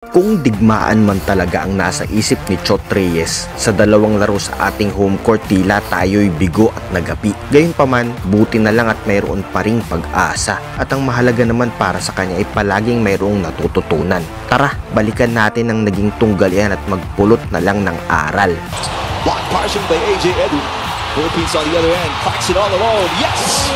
Kung digmaan man talaga ang nasa isip ni Chot Reyes sa dalawang laro sa ating home court, tila tayo'y bigo at nagapi. Gayunpaman, buti na lang at mayroon pa ring pag-asa. At ang mahalaga naman para sa kanya ay palaging mayroong natututunan. Tara, balikan natin ang naging tunggalian at magpulot na lang ng aral. Block partial by AJ Edu. Philippines on the other end. Claxon all alone. Yes!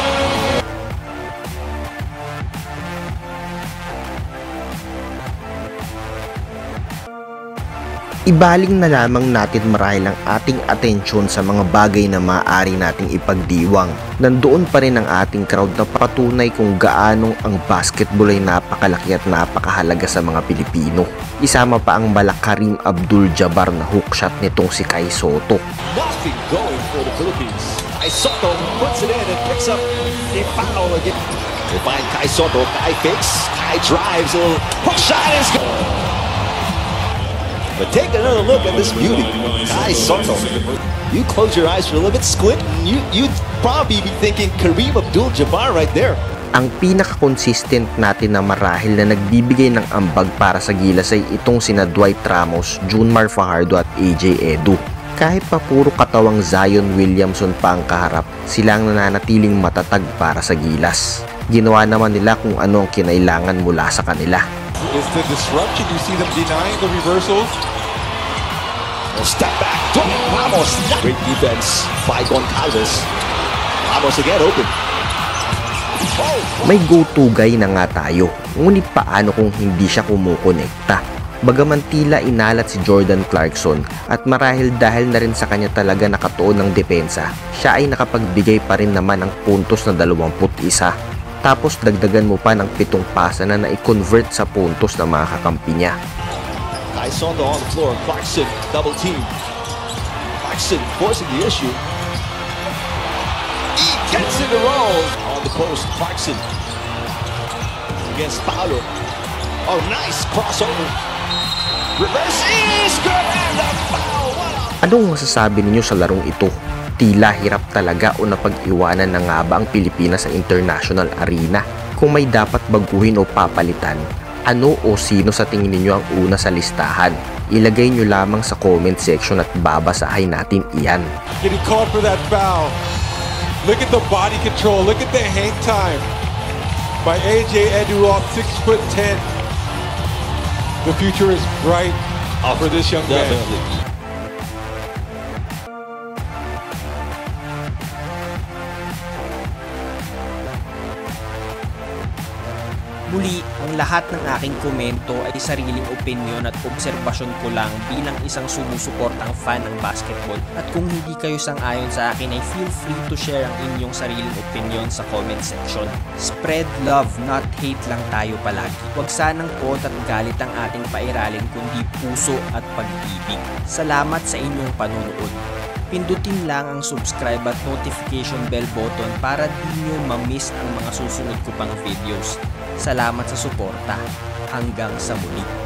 Ibaling na lamang natin marahil ang ating atensyon sa mga bagay na maaari nating ipagdiwang. Nandoon pa rin ang ating crowd na patunay kung gaanong ang basketball ay napakalaki at napakahalaga sa mga Pilipino. Isama pa ang bala Kareem Abdul-Jabbar na hookshot nitong si Kai Sotto. Nothing going for the Philippines. Kai Sotto puts it in and picks up a foul again. They find Kai Sotto. Kai fakes. Kai drives. A little hook shot is good. But take another look at this beauty, Kai Sotto. You close your eyes for a little bit, squint, and you'd probably be thinking Kareem Abdul-Jabbar right there. Ang pinaka-consistent natin na marahil na nagbibigay ng ambag para sa gilas ay itong sina Dwight Ramos, Junmar Fajardo at AJ Edu. Kahit pa puro katawang Zion Williamson pa ang kaharap, sila ang nananatiling matatag para sa gilas. Ginawa naman nila kung ano ang kinailangan mula sa kanila. Is the disruption. You see them denying the reversals. Step back, Ramos. Great defense by Goncalves. Ramos again open. May go-to guy na nga tayo, ngunit paano kung hindi siya kumukonekta? Bagaman tila inalat si Jordan Clarkson at marahil dahil na rin sa kanya talaga nakatuon ng depensa, siya ay nakapagbigay pa rin naman ng puntos na 21. Tapos dagdagan mo pa ng 7 pasa na i-convert sa puntos ng mga kakampi niya. Kai Sotto on the floor. Clarkson double team. Clarkson forcing the issue. He gets in the roll on the post. Clarkson against Paulo. Oh, nice crossover. Reverse is good and the foul. Anong masasabi ninyo sa larong ito? Tila hirap talaga o napag-iwanan na nga ba ang Pilipinas sa international arena? Kung may dapat baguhin o papalitan, ano o sino sa tingin ninyo ang una sa listahan? Ilagay nyo lamang sa comment section at babasahin natin iyan. Getting called for that foul. Look at the body control. Look at the hang time by AJ Edu off 6'10". The future is bright for this young man. Muli, ang lahat ng aking komento ay sariling opinyon at obserbasyon ko lang bilang isang sumusuportang fan ng basketball. At kung hindi kayo sang-ayon sa akin ay feel free to share ang inyong sariling opinyon sa comment section. Spread love, not hate lang tayo palagi. Huwag sanang pot at galit ang ating pairalin kundi puso at pag-ibig. Salamat sa inyong panonood. Pindutin lang ang subscribe at notification bell button para di nyo ma-miss ang mga susunod ko pang videos. Salamat sa suporta. Hanggang sa muli.